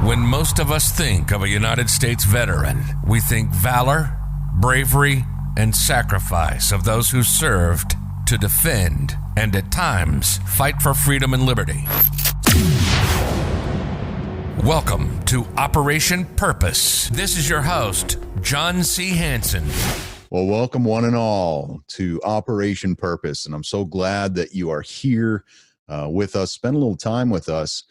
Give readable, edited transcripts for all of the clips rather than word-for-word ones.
When most of us think of a United States veteran, we think valor, bravery, and sacrifice of those who served to defend and at times fight for freedom and liberty. Welcome to Operation Purpose. This is your host, John C. Hanson. Well, welcome one and all to Operation Purpose, and I'm so glad that you are here with us. Spend a little time with us.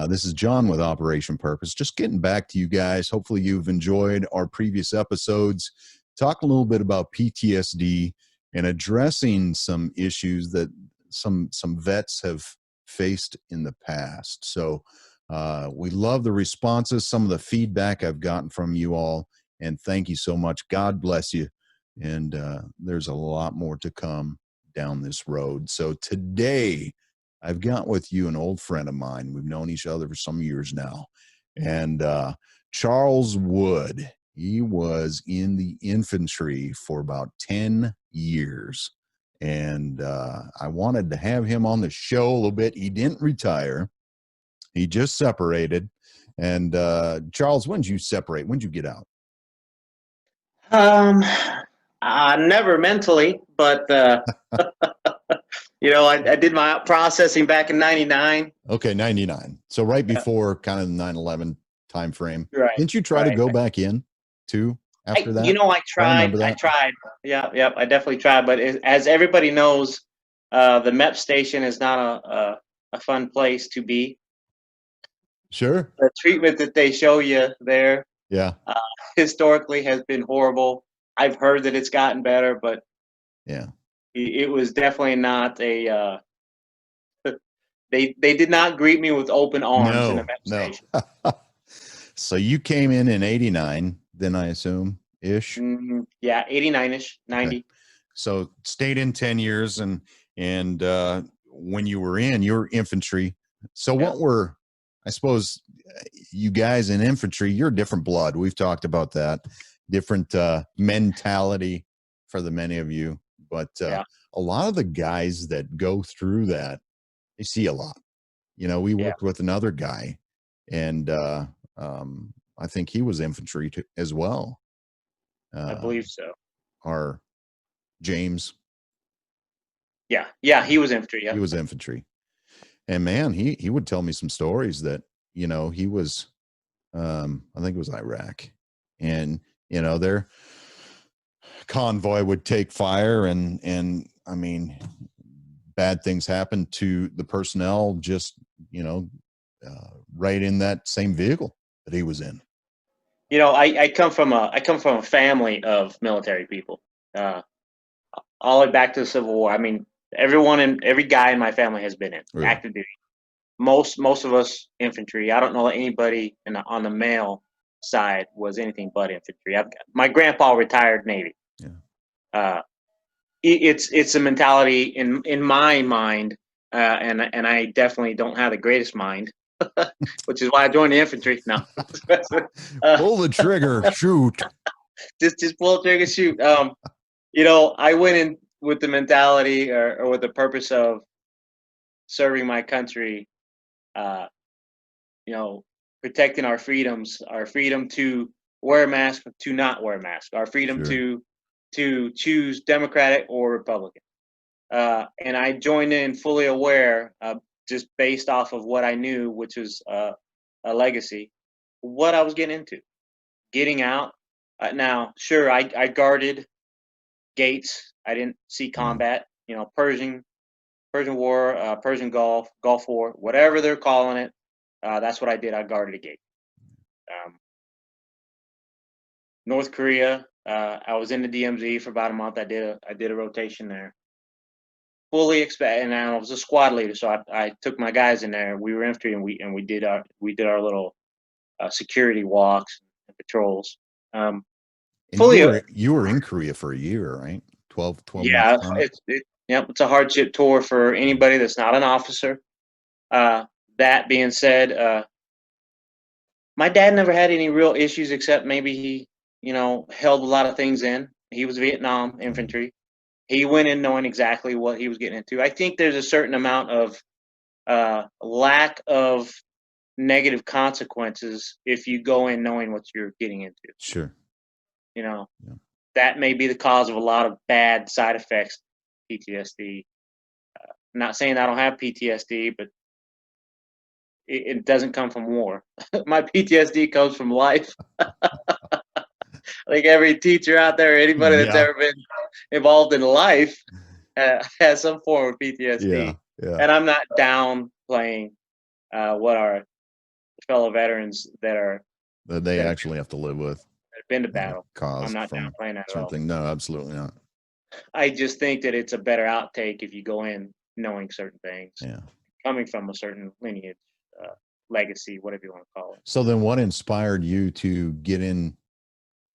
This is John with Operation Purpose. Just getting back to you guys. Hopefully you've enjoyed our previous episodes. Talk a little bit about PTSD and addressing some issues that some vets have faced in the past. So we love the responses, some of the feedback I've gotten from you all, and thank you so much. God bless you. And there's a lot more to come down this road. So today, I've got with you an old friend of mine. We've known each other for some years now. And Charles Wood, he was in the infantry for about 10 years. And I wanted to have him on the show a little bit. He didn't retire. He just separated. And Charles, when did you separate? When did you get out? Never mentally, but I did my processing back in 99. Okay, 99. So right before kind of the 9/11 time frame. Right. Didn't you try to go back in too after that? I tried. I tried. Yeah, I definitely tried. But as everybody knows, the MEP station is not a fun place to be. Sure. The treatment that they show you there, historically has been horrible. I've heard that it's gotten better, but yeah, it was definitely not a. They did not greet me with open arms in the MEP station. So you came in 89, then I assume ish. Yeah, 89ish, 90. Okay. So stayed in 10 years, and when you were in your infantry. So what were, I suppose, you guys in infantry? You're different blood. We've talked about that. Different mentality for the many of you, but a lot of the guys that go through that, they see a lot. We worked with another guy, and I think he was infantry as well. I believe so. Our James. Yeah, he was infantry. Yeah, he was infantry, and man, he would tell me some stories that he was, I think it was Iraq, and their convoy would take fire, and I mean, bad things happened to the personnel just, right in that same vehicle that he was in. I come from a family of military people, all the way back to the Civil War. I mean, every guy in my family has been in active duty. Most of us infantry. I don't know anybody on the male side was anything but infantry. My grandpa retired Navy. Yeah. It's a mentality in my mind, and I definitely don't have the greatest mind, which is why I joined the infantry. No, pull the trigger, shoot. just pull the trigger, shoot. I went in with the mentality or with the purpose of serving my country. Protecting our freedoms, our freedom to wear a mask, to not wear a mask, our freedom to choose Democratic or Republican. And I joined in fully aware, just based off of what I knew, which was a legacy, what I was getting into. Getting out. Now, sure, I guarded gates. I didn't see combat. Persian War, Persian Gulf, Gulf War, whatever they're calling it. That's what I did. I guarded a gate. North Korea. I was in the DMZ for about a month. I did a rotation there. Fully expect, and I was a squad leader, so I took my guys in there. We were infantry, and we did our little security walks and patrols. And you were in Korea for a year, right? 12 yeah, months. It's a hardship tour for anybody that's not an officer. That being said, my dad never had any real issues except maybe he, held a lot of things in. He was Vietnam infantry. He went in knowing exactly what he was getting into. I think there's a certain amount of lack of negative consequences if you go in knowing what you're getting into. Sure. You know, Yeah. that may be the cause of a lot of bad side effects, PTSD. Not saying I don't have PTSD, but it doesn't come from war. My PTSD comes from life. Like every teacher out there, anybody that's Yeah. ever been involved in life has some form of PTSD. Yeah. And I'm not downplaying what our fellow veterans That they that have actually have to live with. been to battle. I'm Caused not from downplaying that at all. something. No, absolutely not. I just think that it's a better outtake if you go in knowing certain things, Yeah. coming from a certain lineage, legacy, whatever you want to call it. So then what inspired you to get in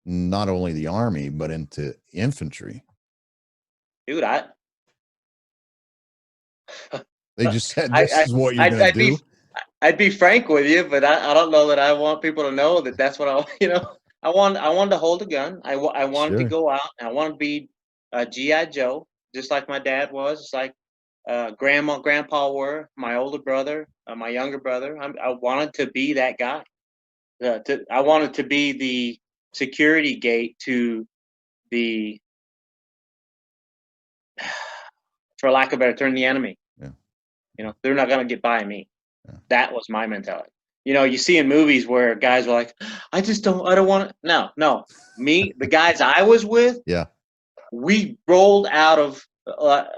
not only the Army, but into infantry? Dude, They just said, this is what you're going to do? I'd be frank with you, but I don't know that I want people to know that that's what I wanted to hold a gun. I wanted to Sure. go out. I wanted to be a GI Joe, just like my dad was, just like grandpa were, my older brother, my younger brother. I wanted to be that guy. I wanted to be the security gate to the, for lack of a better term, the enemy. Yeah. They're not gonna get by me. Yeah. That was my mentality. You see in movies where guys are like, I don't want to. No. Me, the guys I was with, Yeah. we rolled out of,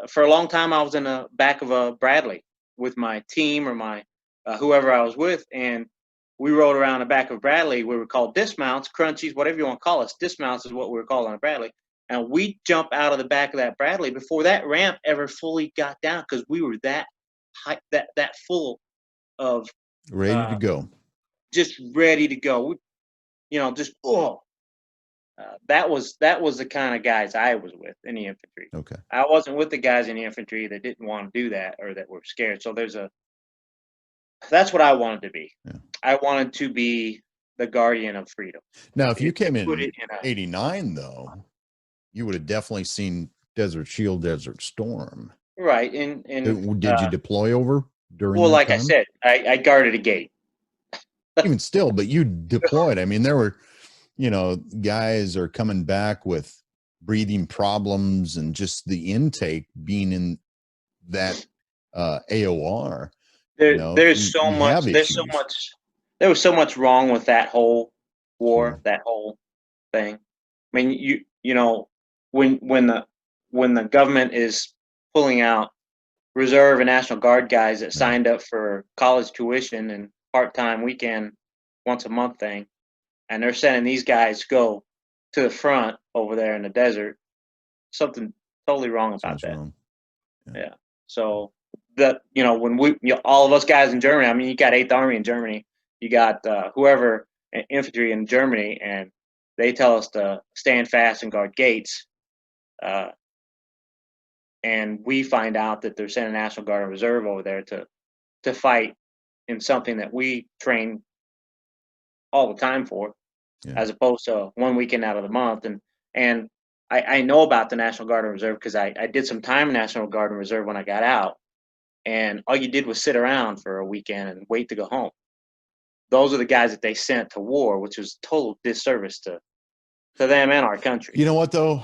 for a long time, I was in the back of a Bradley with my team or my whoever I was with, and we rode around the back of Bradley. We were called dismounts, crunchies, whatever you want to call us. Dismounts is what we were called on a Bradley. And we jump out of the back of that Bradley before that ramp ever fully got down because we were that high, that full of Ready to go. just ready to go. Just that was the kind of guys I was with in the infantry. Okay. I wasn't with the guys in the infantry that didn't want to do that or that were scared. So that's what I wanted to be. Yeah. I wanted to be the guardian of freedom. Now, if you came in 89, though, you would have definitely seen Desert Shield, Desert Storm. Right. And did you deploy over during well, that like time? I said, I guarded a gate. Even still, but you deployed. I mean, there were, guys are coming back with breathing problems and just the intake being in that AOR. There was so much wrong with that whole war, Sure. that whole thing. I mean, when the government is pulling out Reserve and National Guard guys that signed up for college tuition and part-time weekend once a month thing, and they're sending these guys to go to the front over there in the desert, something totally wrong about that. Wrong. Yeah. So when all of us guys in Germany, I mean, you got 8th Army in Germany, you got whoever infantry in Germany, and they tell us to stand fast and guard gates. And we find out that they're sending National Guard and Reserve over there to fight in something that we train all the time for, as opposed to one weekend out of the month. And I know about the National Guard and Reserve because I did some time in National Guard and Reserve when I got out, and all you did was sit around for a weekend and wait to go home. Those are the guys that they sent to war, which was total disservice to them and our country. You know what, though?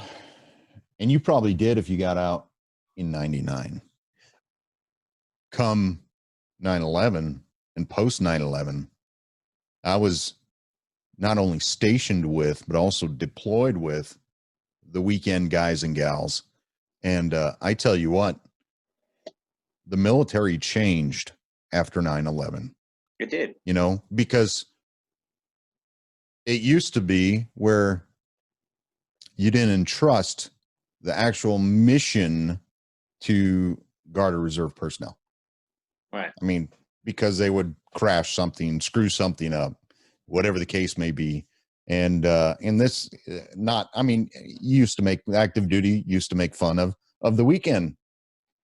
And you probably did if you got out in 99. Come 9/11 and post 9/11, I was not only stationed with, but also deployed with the weekend guys and gals. And I tell you what, the military changed after 9/11. It did. Because it used to be where you didn't entrust the actual mission to Guard or Reserve personnel. Right. I mean, because they would crash something, screw something up, whatever the case may be. And in this, you used to make active duty, used to make fun of the weekend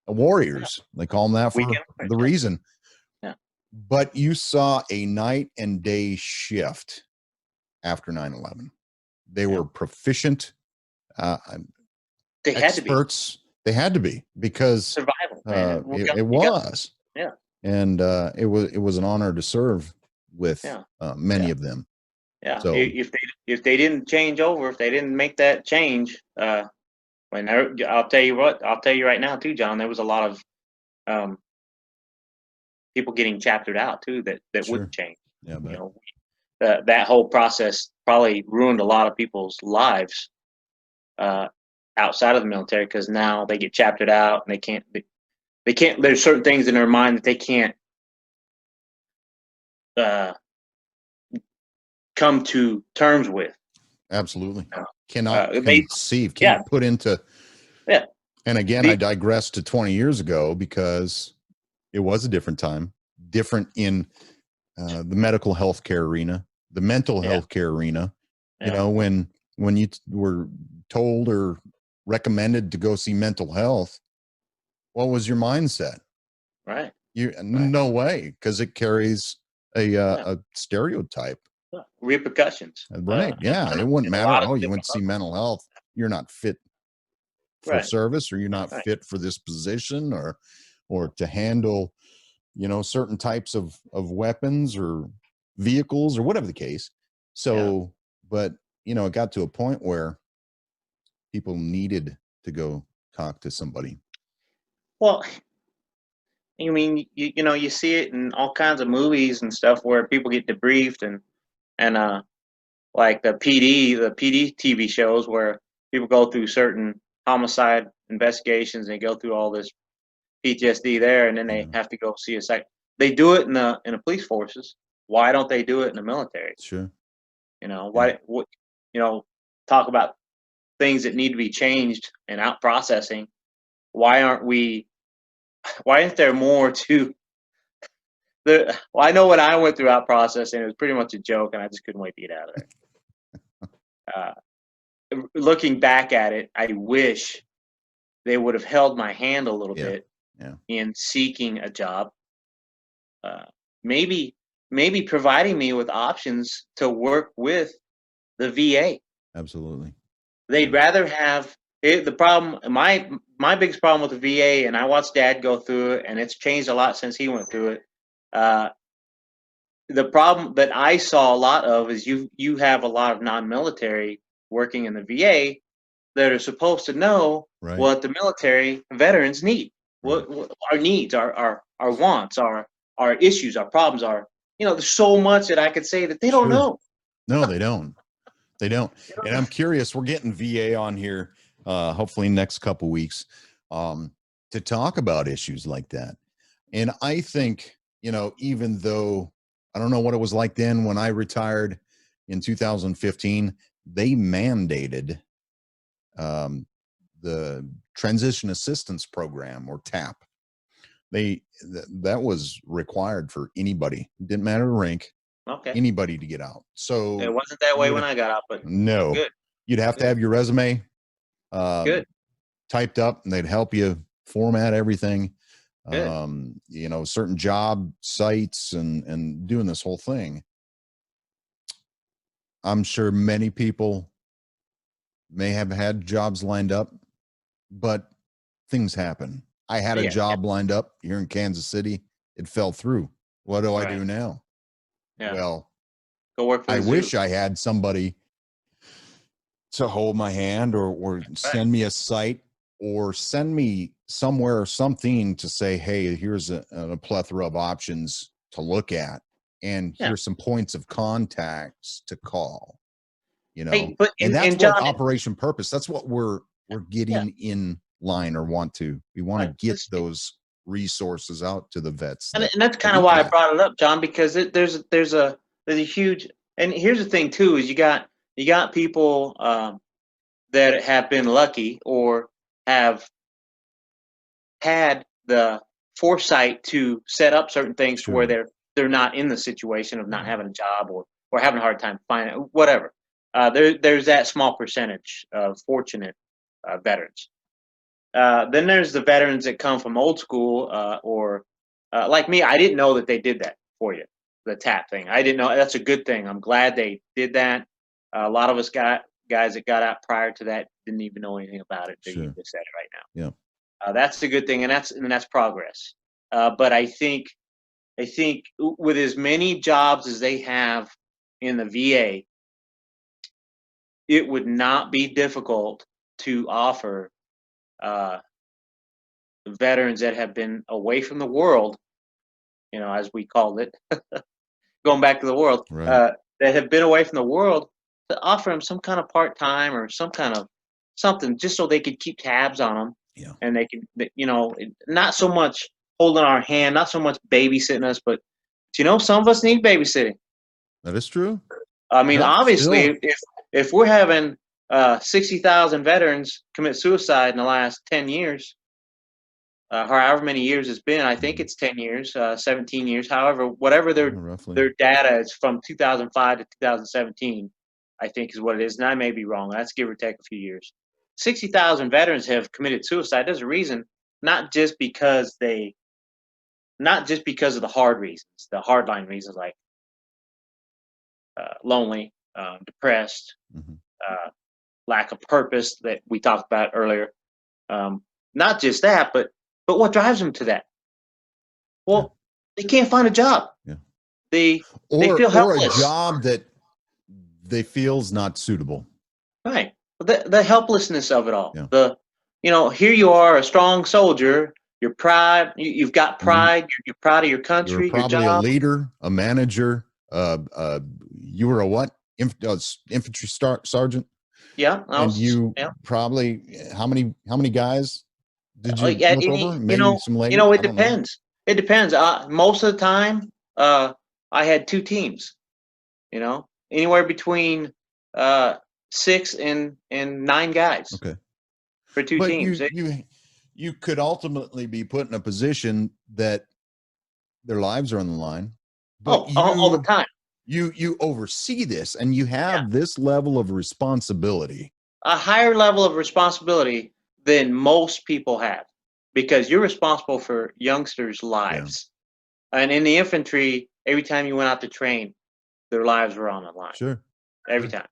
warriors. They call them that for the reason. Yeah. But you saw a night and day shift after 9/11. They were proficient. They experts. They had to be because survival. it was. Yeah. And it was an honor to serve with many of them. Yeah. So If they didn't change over, if they didn't make that change, I'll tell you right now too, John. There was a lot of people getting chaptered out too that sure. wouldn't change. Yeah, You know, that whole process probably ruined a lot of people's lives outside of the military, because now they get chaptered out and they can't. There's certain things in their mind that they can't come to terms with. absolutely. Cannot conceive, yeah, can't put into. yeah. And again, I digress to 20 years ago because it was a different time, different in the medical healthcare arena, the mental healthcare arena. You know, when you were told or recommended to go see mental health, what was your mindset? Right. No way, because it carries a stereotype. Repercussions. Right. Yeah. It wouldn't matter. Oh, you went to see mental health. You're not fit for service, or you're not fit for this position, or to handle, certain types of weapons or vehicles or whatever the case. So, but, it got to a point where people needed to go talk to somebody. Well, I mean, you see it in all kinds of movies and stuff where people get debriefed, and like the PD TV shows where people go through certain homicide investigations and they go through all this PTSD there, and then they have to go see a psych. They do it in the police forces. Why don't they do it in the military? Sure. Talk about things that need to be changed and out processing. Why isn't there more to well, I know when I went through out processing, it was pretty much a joke, and I just couldn't wait to get out of there. Looking back at it, I wish they would have held my hand a little bit in seeking a job. Maybe providing me with options to work with the VA. Absolutely. They'd rather have the problem. My biggest problem with the VA, and I watched Dad go through it, and it's changed a lot since he went through it. The problem that I saw a lot of is you have a lot of non-military working in the VA that are supposed to know what the military veterans need, what our needs, our wants, our issues, our problems are. There's so much that I could say that they don't know. No, they don't. And I'm curious, we're getting VA on here, hopefully next couple weeks, to talk about issues like that. And I think, even though I don't know what it was like then when I retired in 2015, they mandated the Transition Assistance Program, or TAP. That was required for anybody. It didn't matter the rank. Okay. Anybody to get out. So it wasn't that way when I got out, but no, good. You'd have to have your resume typed up, and they'd help you format everything. Certain job sites and doing this whole thing. I'm sure many people may have had jobs lined up, but things happen. I had a job lined up here in Kansas City. It fell through. What do I do now? Well, go work for I wish I had somebody to hold my hand, or send me a site, or send me somewhere or something to say, hey, here's a plethora of options to look at, and here's some points of contacts to call, and that's John, what Operation Purpose, that's what we're getting in line, or we want to get those resources out to the vets. And that's kind of why I brought it up, John, because there's a huge, and here's the thing too, is you got people that have been lucky or have had the foresight to set up certain things to where they're not in the situation of not having a job, or having a hard time finding whatever. There's that small percentage of fortunate veterans. Then there's the veterans that come from old school, or like me. I didn't know that they did that for you, the TAP thing. I didn't know. That's a good thing. I'm glad they did that. A lot of us got guys that got out prior to that didn't even know anything about it. You just said it right now. Yeah, that's a good thing, and that's progress. But I think I think with as many jobs as they have in the VA, it would not be difficult to offer veterans that have been away from the world, as we called it, going back to the world, Right. that have been away from the world, to offer them some kind of part-time or some kind of something just so they could keep tabs on them. Yeah. And they can, not so much holding our hand, not so much babysitting us, but some of us need babysitting. That is true. I mean, Yep, obviously, still. if we're having 60,000 veterans commit suicide in the last 10 years, however many years it's been, I think it's 10 years, 17 years, however, whatever Roughly. their data is from 2005 to 2017, I think is what it is. And I may be wrong. That's give or take a few years. 60,000 veterans have committed suicide. There's a reason, not just because of the hard reasons, the hardline reasons like lonely, depressed, lack of purpose that we talked about earlier. Not just that, but what drives them to that? Well, they can't find a job. Yeah. They feel helpless. Or a job that they feel is not suitable. Right. The helplessness of it all. Yeah. Here you are, a strong soldier. You're proud. You've got pride. You're proud of your country. You're probably your job. a leader, a manager. You were a what? Infantry sergeant. Yeah. Probably how many guys did you look over? Maybe some ladies. It depends. It depends. Most of the time, I had two teams. Anywhere between 6 and 9 guys. Okay. For two teams. You could ultimately be put in a position that their lives are on the line. But all the time. You oversee this, and you have this level of responsibility. A higher level of responsibility than most people have, because you're responsible for youngsters' lives. Yeah. And in the infantry, every time you went out to train, their lives were on the line. Sure. Every time.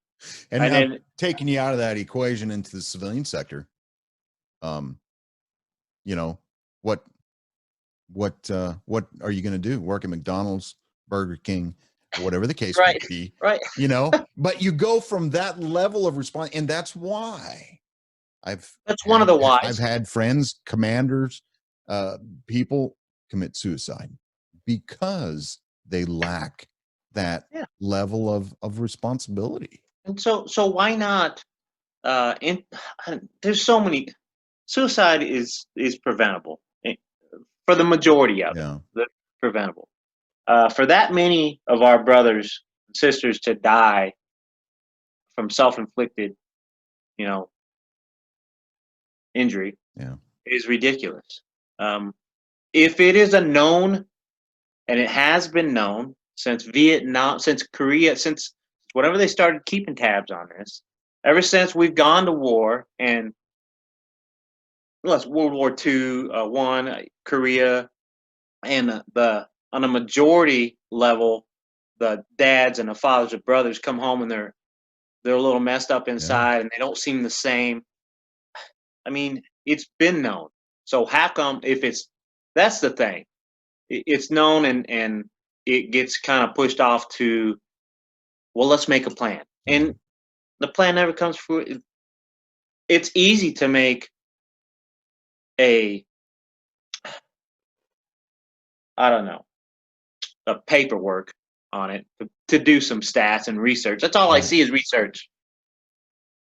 And then taking you out of that equation into the civilian sector, what are you going to do? Work at McDonald's, Burger King, whatever the case may be, right? But you go from that level of response, and that's why one of the whys. I've had friends, commanders, people commit suicide because they lack that level of responsibility. And so why not? There's so many. Suicide is preventable for the majority of it. Preventable. For that many of our brothers and sisters to die from self-inflicted, injury is ridiculous. If it is a known, and it has been known since Vietnam, since Korea, since whenever they started keeping tabs on this, ever since we've gone to war, and World War II, Korea, and on a majority level, the dads and the fathers of brothers come home and they're a little messed up inside and they don't seem the same. I mean, it's been known. So how come that's the thing. It's known and it gets kind of pushed off to, well, let's make a plan. And the plan never comes through. It's easy to make a paperwork on it to do some stats and research. That's all I see is research.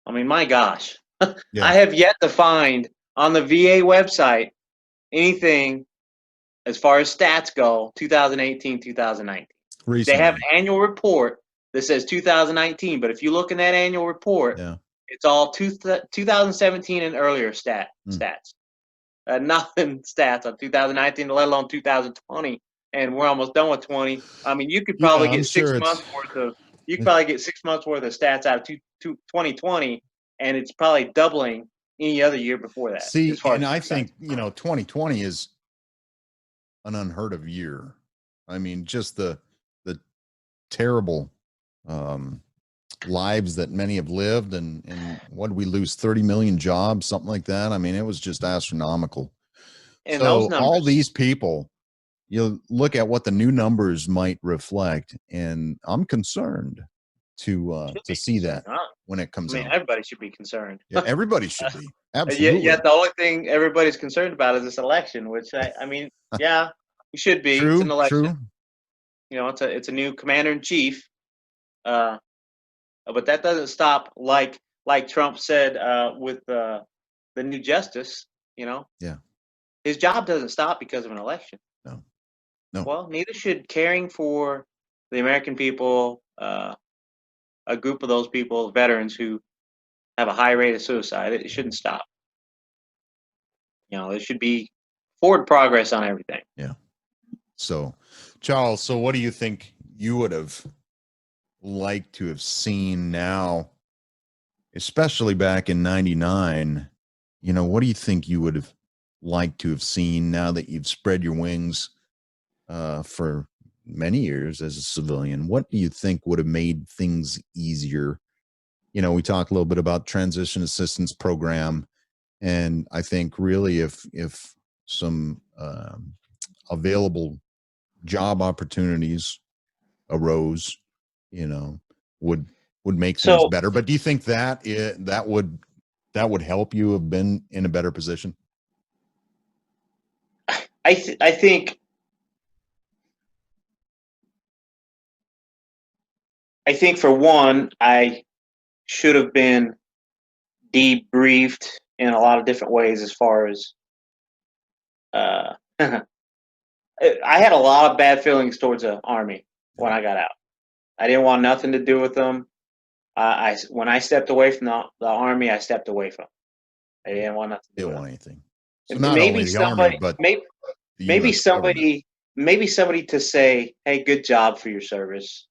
I mean, my gosh, I have yet to find on the VA website anything as far as stats go, 2018, 2019. Recently. They have an annual report that says 2019, but if you look in that annual report, it's all 2017 and earlier stats. Nothing stats on 2019, let alone 2020, and we're almost done with 20. I mean, you could probably get 6 months worth of. You could probably get 6 months worth of stats out of 2020, and it's probably doubling any other year before that. See, and I think 2020 is an unheard of year. I mean, just the terrible lives that many have lived, and what did we lose? 30 million jobs, something like that. I mean, it was just astronomical. And so all these people, you look at what the new numbers might reflect, and I'm concerned to see that when it comes out. Everybody should be concerned. Yeah, everybody should be. Yet, Absolutely. the only thing everybody's concerned about is this election, which I mean, yeah, we should be. It's an True, election. true. You know, it's a new commander in chief. But that doesn't stop, like Trump said with the new justice. You know, Yeah. his job doesn't stop because of an election. No. Well, neither should caring for the American people, a group of those people, veterans who have a high rate of suicide. It shouldn't stop. You know, there should be forward progress on everything. Yeah. So, Charles, so what do you think you would have liked to have seen now, especially back in '99? You know, what do you think you would have liked to have seen now that you've spread your wings for many years as a civilian? What do you think would have made things easier? You know, we talked a little bit about transition assistance program, and I think really if some available job opportunities arose, you know, would make things better. But do you think that that would help you have been in a better position? I think for one, I should have been debriefed in a lot of different ways as far as I had a lot of bad feelings towards the Army when I got out. I didn't want nothing to do with them. When I stepped away from the Army, I stepped away from them. I didn't want nothing to do with them. Anything. So not maybe only the somebody, Army, but maybe somebody, to say, "Hey, good job for your service."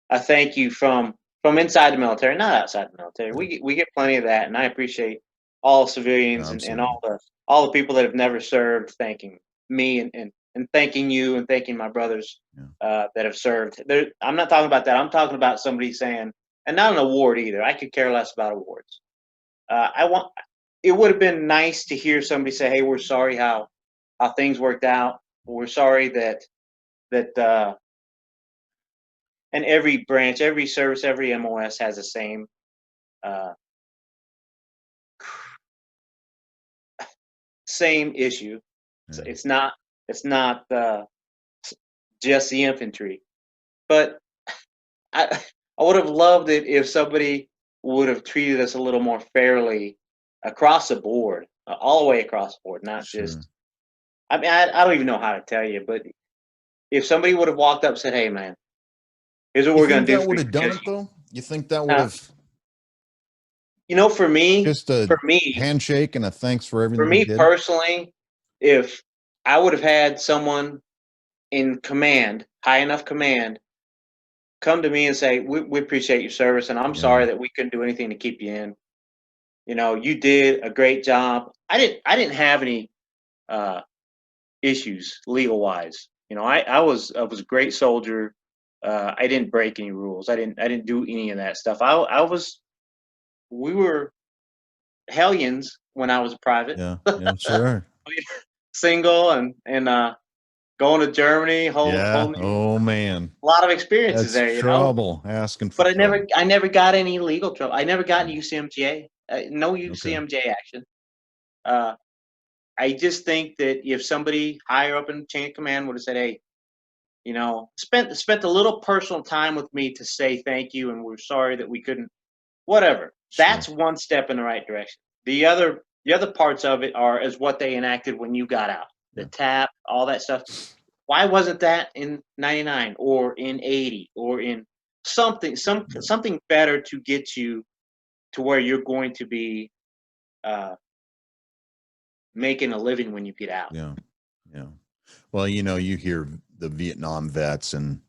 A thank you from inside the military, not outside the military. Yeah. We get plenty of that, and I appreciate all civilians and all the people that have never served thanking me and thanking you and thanking my brothers that have served. I'm not talking about that. I'm talking about somebody saying, and not an award either. I could care less about awards. It would have been nice to hear somebody say, "Hey, we're sorry how things worked out. We're sorry that." And every branch, every service, every MOS has the same same issue. Yeah. It's not just the infantry, but I would have loved it if somebody would have treated us a little more fairly across the board, all the way across the board, not just. I mean, I don't even know how to tell you, but if somebody would have walked up and said, "Hey, man, here's what we're going to do," that would have done it though. You think that would have? You know, for me, just a handshake and a thanks for everything. For me personally, if I would have had someone in command, high enough command, come to me and say, "We appreciate your service, and I'm sorry that we couldn't do anything to keep you in. You know, you did a great job." I didn't have any issues legal wise. You know, I was a great soldier. I didn't break any rules. I didn't do any of that stuff. We were hellions when I was a private. Yeah, sure. Single and going to Germany. Oh man, a lot of experiences there. Trouble asking for. But I never got any legal trouble. I never got any UCMJ. No UCMJ action. I just think that if somebody higher up in the chain of command would have said, "Hey, you know, spent a little personal time with me to say thank you, and we're sorry that we couldn't," whatever. Sure. That's one step in the right direction. The other parts of it are what they enacted when you got out. The TAP, all that stuff. Why wasn't that in '99 or in '80 or in something better to get you to where you're going to be making a living when you get out? Yeah. Well, you know, you hear the Vietnam vets, and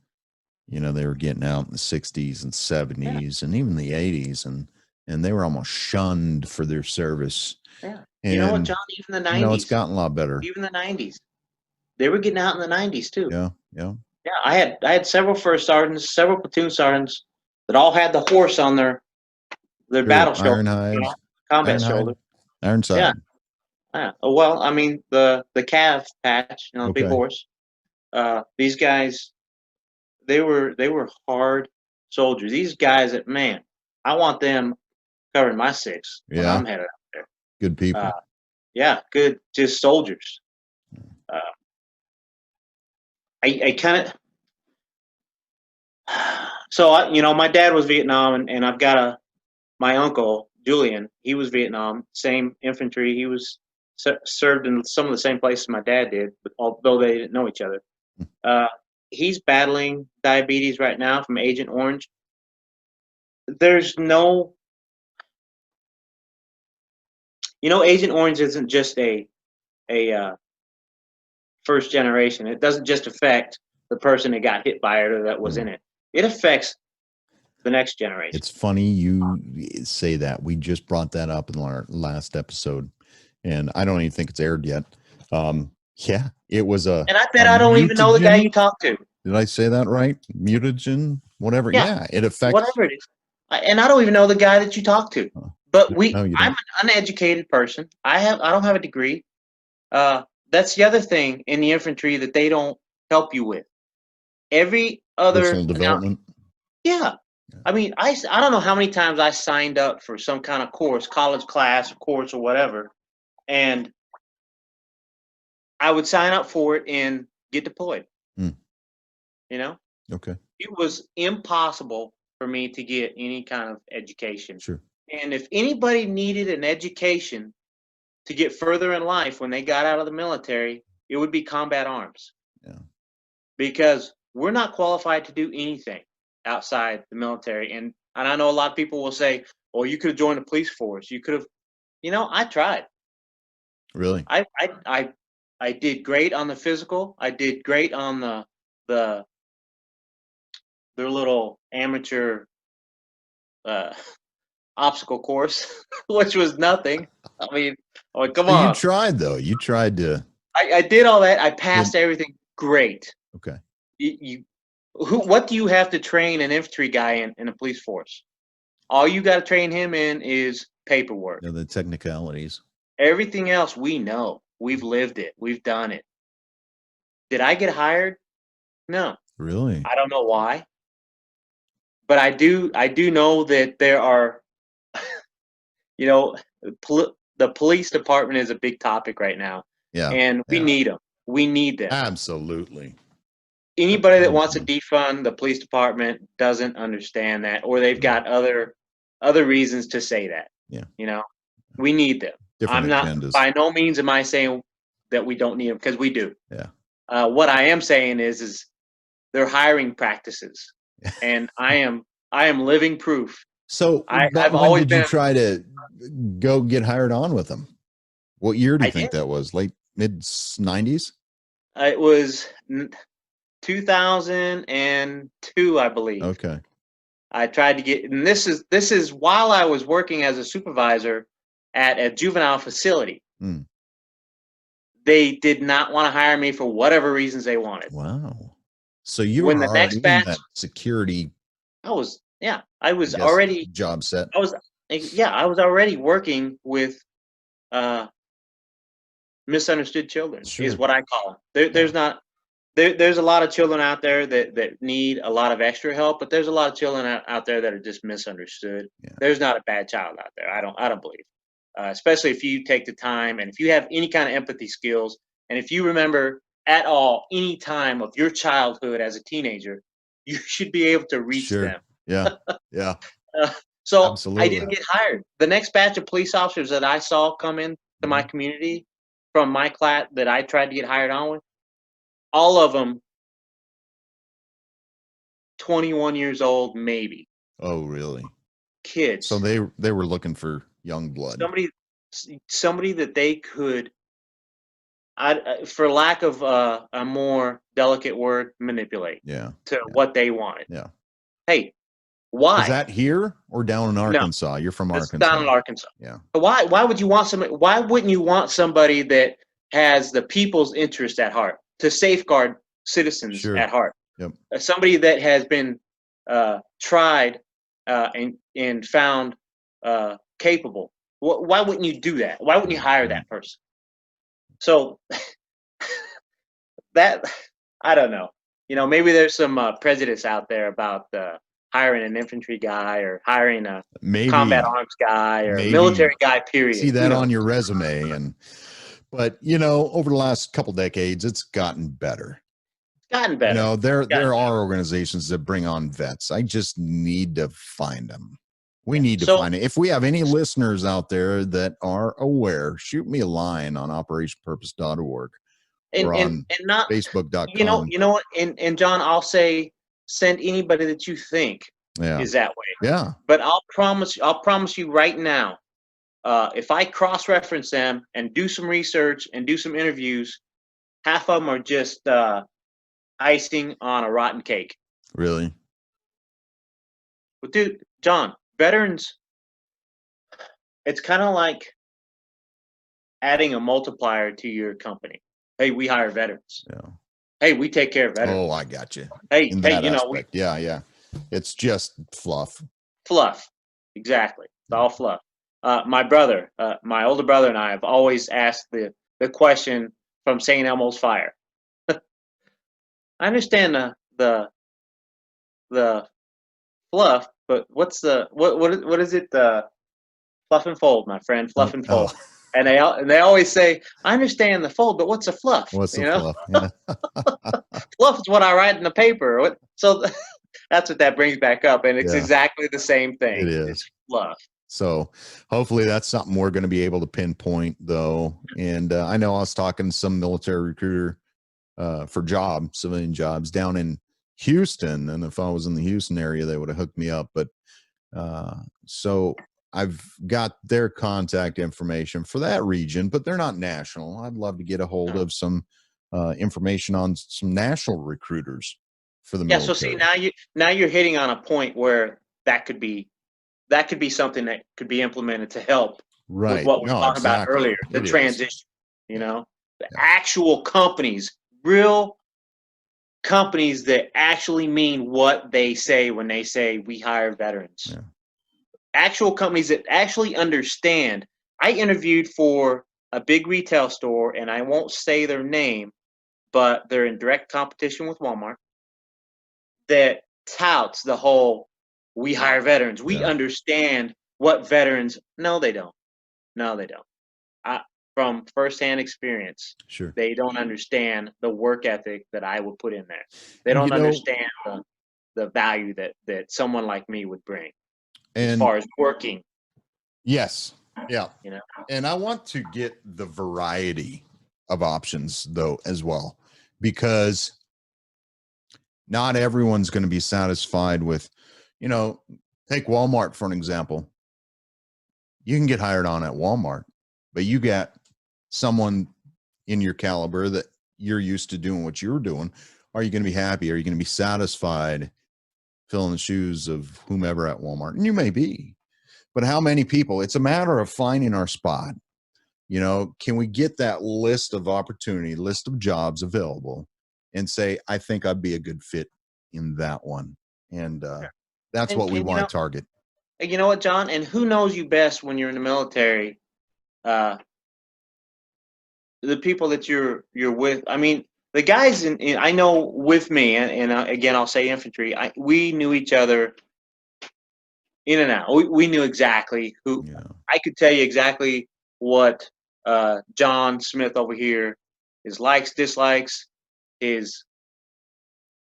you know they were getting out in the '60s and '70s and even the '80s, and they were almost shunned for their service. Yeah. And, you know what, John? Even the '90s. You know, it's gotten a lot better. Even the '90s, they were getting out in the '90s too. Yeah. I had several first sergeants, several platoon sergeants that all had the horse on their battle shoulder, combat shoulder, Ironside. Yeah. Well, I mean the calf patch, the big horse. These guys, they were hard soldiers. These guys that, man, I want them covering my six when Yeah. I'm headed out there. Good people. Yeah, good, just soldiers. I kind of, so my dad was Vietnam, and I've got my uncle Julian. He was Vietnam, same infantry. He was served in some of the same places my dad did, although they didn't know each other. He's battling diabetes right now from Agent Orange. There's no, Agent Orange isn't just a first generation. It doesn't just affect the person that got hit by it or that was in it. It affects the next generation. It's funny you say that. We just brought that up in our last episode, and I don't even think it's aired yet. Yeah, it was a. And I bet I don't even know the guy you talked to. Did I say that right? Mutagen, whatever. Yeah, it affects whatever it is. And I don't even know the guy that you talked to. But I'm an uneducated person. I don't have a degree. That's the other thing in the infantry that they don't help you with. Every other personal development. Yeah. I mean, I don't know how many times I signed up for some kind of course, college class, course, or whatever, and I would sign up for it and get deployed. Okay. It was impossible for me to get any kind of education. Sure. And if anybody needed an education to get further in life when they got out of the military, it would be combat arms. Yeah. Because we're not qualified to do anything outside the military. And I know a lot of people will say, "Oh, you could have joined the police force. You could have," I tried. Really? I did great on the physical. I did great on their little amateur obstacle course, which was nothing. I mean, come on. You tried though. You tried to. I did all that. I passed everything great. Okay. What do you have to train an infantry guy in a police force? All you got to train him in is paperwork. The technicalities. Everything else we know. We've lived it. We've done it. Did I get hired? No. Really? I don't know why. But I do know that there are, the police department is a big topic right now. Yeah. And we need them. We need them. Absolutely. Anybody that wants to defund the police department doesn't understand that, or they've got other reasons to say that. Yeah. We need them. Different I'm not, by no means am I saying that we don't need them, because we do. Yeah. What I am saying is they're hiring practices, and I am living proof. So I've always been. You try to go get hired on with them? What year do you think that was? Late mid 90s? It was 2002, I believe. Okay. I tried to get, and this is while I was working as a supervisor at a juvenile facility. They did not want to hire me for whatever reasons they wanted. Wow. So you were already in that security. I was already job set. I was already working with misunderstood children. Sure. Is what I call them. There's a lot of children out there that need a lot of extra help, but there's a lot of children out there that are just misunderstood. Yeah. There's not a bad child out there. I don't believe. Especially if you take the time, and if you have any kind of empathy skills, and if you remember at all any time of your childhood as a teenager, you should be able to reach them. Yeah. Yeah. So absolutely. I didn't get hired. The next batch of police officers that I saw come into my community from my class that I tried to get hired on with, all of them 21 years old, maybe. Oh, really? Kids. So they were looking for young blood. Somebody that they could, for lack of a more delicate word, manipulate. Yeah. To what they wanted. Yeah. Hey, why? Is that here or down in Arkansas? No, you're from Arkansas. Down in Arkansas. Yeah. Why would you want somebody? Why wouldn't you want somebody that has the people's interest at heart, to safeguard citizens at heart? Yep. Somebody that has been tried and found capable. Why wouldn't you do that? Why wouldn't you hire that person? So that I don't know. Maybe there's some prejudice out there about hiring an infantry guy or hiring a combat Maybe, arms guy or maybe military guy, see period. that on your resume. But over the last couple decades, it's gotten better. It's gotten better. There are organizations that bring on vets. I just need to find them. We need to find it. If we have any listeners out there that are aware, shoot me a line on operationpurpose.org or on Facebook.com. You know what? And John, I'll say, send anybody that you think is that way. Yeah. But I'll promise you right now, if I cross-reference them and do some research and do some interviews, half of them are just icing on a rotten cake. Really? But dude, John, veterans, it's kind of like adding a multiplier to your company. Hey, we hire veterans. Yeah. Hey, we take care of veterans. Oh, I got you. Hey, In that aspect. Yeah. It's just fluff. Fluff. Exactly. It's all fluff. My brother, my older brother and I have always asked the question from St. Elmo's Fire. I understand the fluff, but what's what is it? Fluff and fold, my friend. Fluff and fold. And they always say, I understand the fold, but what's a fluff? What's the fluff? Yeah. Fluff is what I write in the paper. So that's what that brings back up, and it's exactly the same thing. It is. It's fluff. So hopefully that's something we're going to be able to pinpoint, though. And I know I was talking to some military recruiter for civilian jobs down in Houston, and if I was in the Houston area, they would have hooked me up. But so I've got their contact information for that region, but they're not national. I'd love to get a hold of some information on some national recruiters for the military. So see, now you're hitting on a point where that could be something that could be implemented to help with what we were talking about earlier, the transition. The actual companies, real companies that actually mean what they say when they say we hire veterans. Yeah. Actual companies that actually understand. I interviewed for a big retail store, and I won't say their name, but they're in direct competition with Walmart, that touts the whole we hire veterans. We understand what veterans. No, they don't. From firsthand experience, sure, they don't understand the work ethic that I would put in there. They don't understand the value that someone like me would bring as far as working. Yes. Yeah. And I want to get the variety of options, though, as well, because not everyone's going to be satisfied with, take Walmart for an example. You can get hired on at Walmart, but you got someone in your caliber that you're used to doing what you're doing. Are you going to be happy? Are you going to be satisfied filling the shoes of whomever at Walmart? And you may be, but how many people? It's a matter of finding our spot. Can we get that list of opportunity, list of jobs available, and say, I think I'd be a good fit in that one. And that's what we want to target. You know what, John? And who knows you best when you're in the military? The people that you're with. I mean, the guys I know with me, and again, I'll say infantry. We knew each other in and out. We knew exactly who. Yeah. I could tell you exactly what John Smith over here, his likes, dislikes,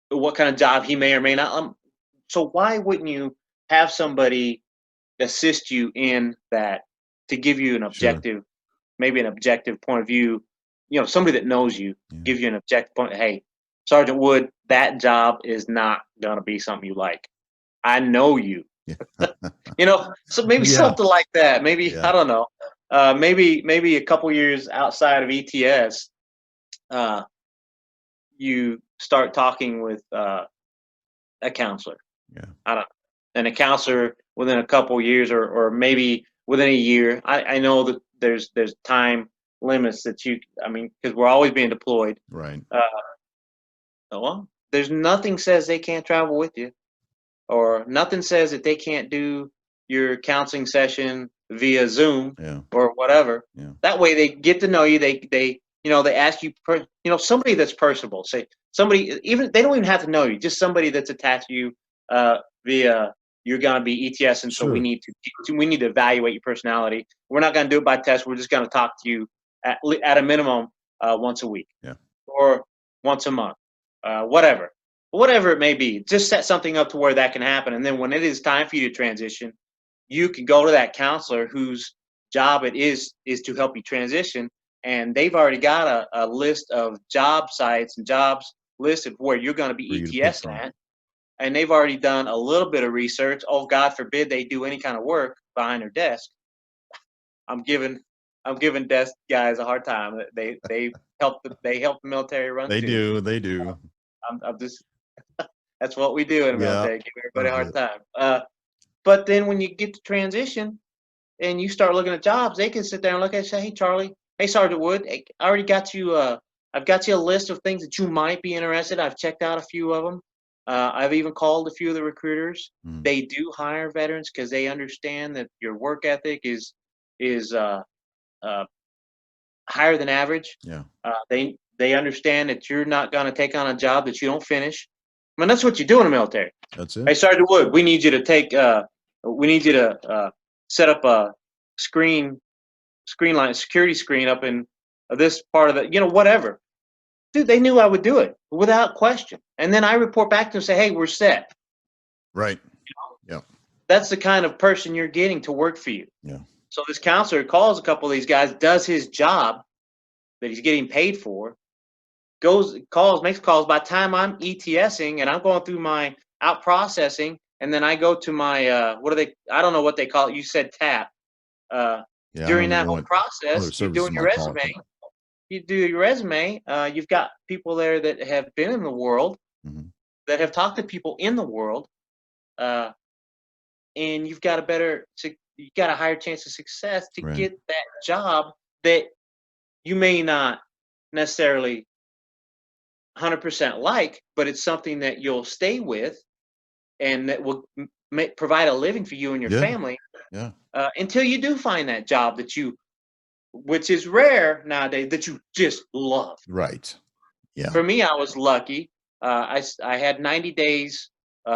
what kind of job he may or may not. So why wouldn't you have somebody assist you in that to give you an objective, maybe an objective point of view? Somebody that knows you, give you an objective point. Hey, Sergeant Wood, that job is not going to be something you like. I know you. So maybe something like that. Maybe, I don't know. Maybe a couple years outside of ETS, you start talking with a counselor. Yeah. I don't know. And a counselor within a couple years or maybe within a year. I know that there's time limits that because we're always being deployed. Right. Well, there's nothing says they can't travel with you, or nothing says that they can't do your counseling session via Zoom or whatever. Yeah. That way they get to know you. They they ask you, somebody that's personable. Say somebody, even they don't even have to know you, just somebody that's attached to you via you're gonna be ETS, and so Sure. we need to evaluate your personality. We're not gonna do it by test. We're just gonna talk to you at a minimum once a week, or once a month, whatever it may be. Just set something up to where that can happen, and then when it is time for you to transition, you can go to that counselor whose job it is to help you transition, and they've already got a list of job sites and jobs listed where you're going to For you be to pick ETS from. at, and they've already done a little bit of research. Oh, God forbid they do any kind of work behind their desk. I'm giving desk guys a hard time. They help the military run They too. do. I'm just that's what we do in the Yeah, military. Give everybody a love hard time. But then when you get to transition and you start looking at jobs, they can sit there and look at it and say, "Hey, Charlie, hey, Sergeant Wood, hey, I already got you. I've got you a list of things that you might be interested. I've checked out a few of them. I've even called a few of the recruiters. Mm. They do hire veterans because they understand that your work ethic is higher than average. Yeah. They understand that you're not going to take on a job that you don't finish. I mean, that's what you do in the military. That's Hey, it. Sergeant Wood, we need you to set up a security screen up in this part of the, whatever. Dude, they knew I would do it without question. And then I report back to them and say, hey, we're set. Right. Yeah. That's the kind of person you're getting to work for you. Yeah. So this counselor calls a couple of these guys, does his job that he's getting paid for, makes calls. By the time I'm ETSing and I'm going through my out processing, and then I go to my I don't know what they call it. You said TAP. Yeah. During that whole process, you're doing your resume. You do your resume. You've got people there that have been in the world, that have talked to people in the world, and you've got a higher chance of success to get that job that you may not necessarily 100% like, but it's something that you'll stay with and that will provide a living for you and your family. Yeah. Until you do find that job which is rare nowadays, that you just love. Right. Yeah. For me, I was lucky. I had 90 days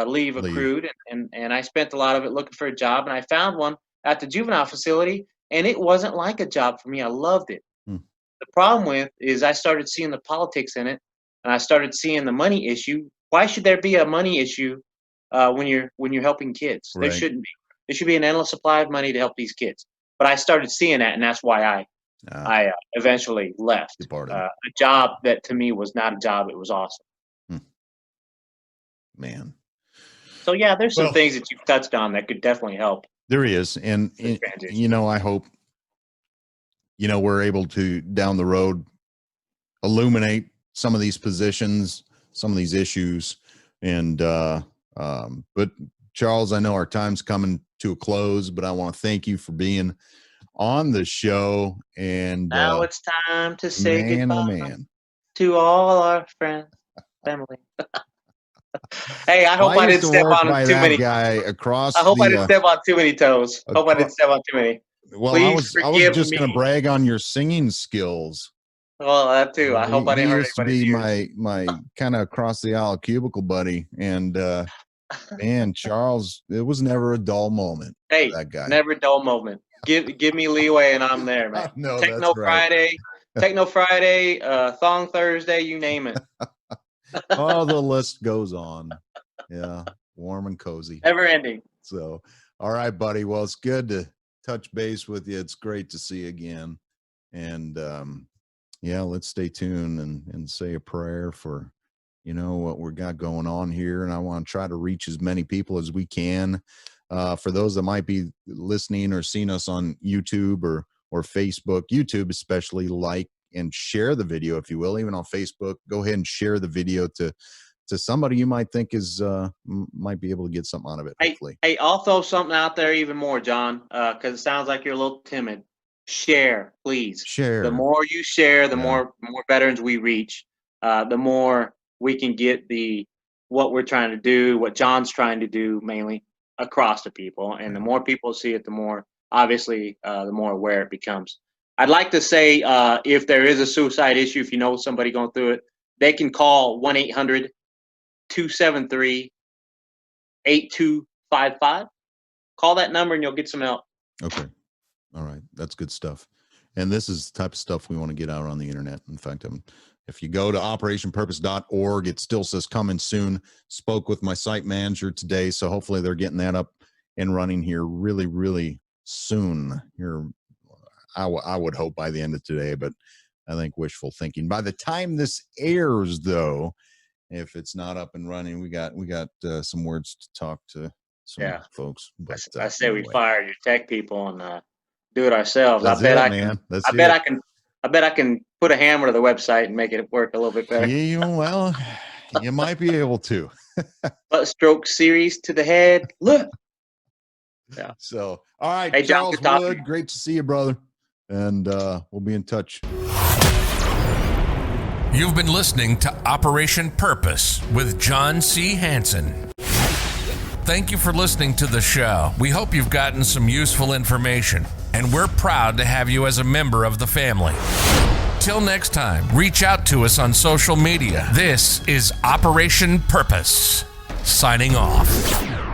leave accrued, and I spent a lot of it looking for a job, and I found one at the juvenile facility, and it wasn't like a job for me. I loved it. The problem is I started seeing the politics in it, and I started seeing the money issue. Why should there be a money issue when you're helping kids? There shouldn't be. There should be an endless supply of money to help these kids. But I started seeing that, and that's why I eventually left. A job that to me was not a job. It was awesome. Man. So yeah, there's some things that you've touched on that could definitely help. There is. And I hope, we're able to down the road illuminate some of these positions, some of these issues. And, but Charles, I know our time's coming to a close, but I want to thank you for being on the show. And now it's time to say goodbye to all our friends, family. Hey, I hope I didn't step on too many. Guy across. I hope I didn't step on too many toes. Hope I didn't step on too many. Well, I was just going to brag on your singing skills. Well, that too. I hope I didn't hurt anybody's ears. He used to be my kind of across the aisle cubicle buddy, and man, Charles, it was never a dull moment. Hey, that guy, never a dull moment. Give me leeway, and I'm there, man. No, Techno Friday, Techno Friday, Thong Thursday, you name it. Oh, the list goes on. Yeah, warm and cozy, never ending. So, all right, buddy. Well, it's good to touch base with you. It's great to see you again, and yeah, let's stay tuned and say a prayer for what we got going on here. And I want to try to reach as many people as we can. For those that might be listening or seeing us on YouTube or Facebook, YouTube especially, like and share the video, if you will. Even on Facebook, go ahead and share the video to somebody you might think is might be able to get something out of it. Hopefully. Hey, I'll throw something out there even more, John, because it sounds like you're a little timid. Share, please. Share. The more you share, the more veterans we reach, the more we can get what we're trying to do, what John's trying to do, mainly across to people. And the more people see it, the more obviously the more aware it becomes. I'd like to say if there is a suicide issue, if you know somebody going through it, they can call 1-800-273-8255. Call that number and you'll get some help. Okay. All right. That's good stuff. And this is the type of stuff we want to get out on the internet. In fact, if you go to operationpurpose.org, it still says coming soon. Spoke with my site manager today, so hopefully they're getting that up and running here really, really soon. Here, I would hope by the end of today, but I think wishful thinking. By the time this airs, though, if it's not up and running, we got some words to talk to some folks. But I say we fire your tech people and do it ourselves. I bet I can put a hammer to the website and make it work a little bit better. Yeah, well, you might be able to. Butt stroke series to the head. Look. Yeah. So, all right, hey, Charles Wood, great to see you, brother. And we'll be in touch. You've been listening to Operation Purpose with John C. Hansen. Thank you for listening to the show. We hope you've gotten some useful information, and we're proud to have you as a member of the family. Till next time, reach out to us on social media. This is Operation Purpose, signing off.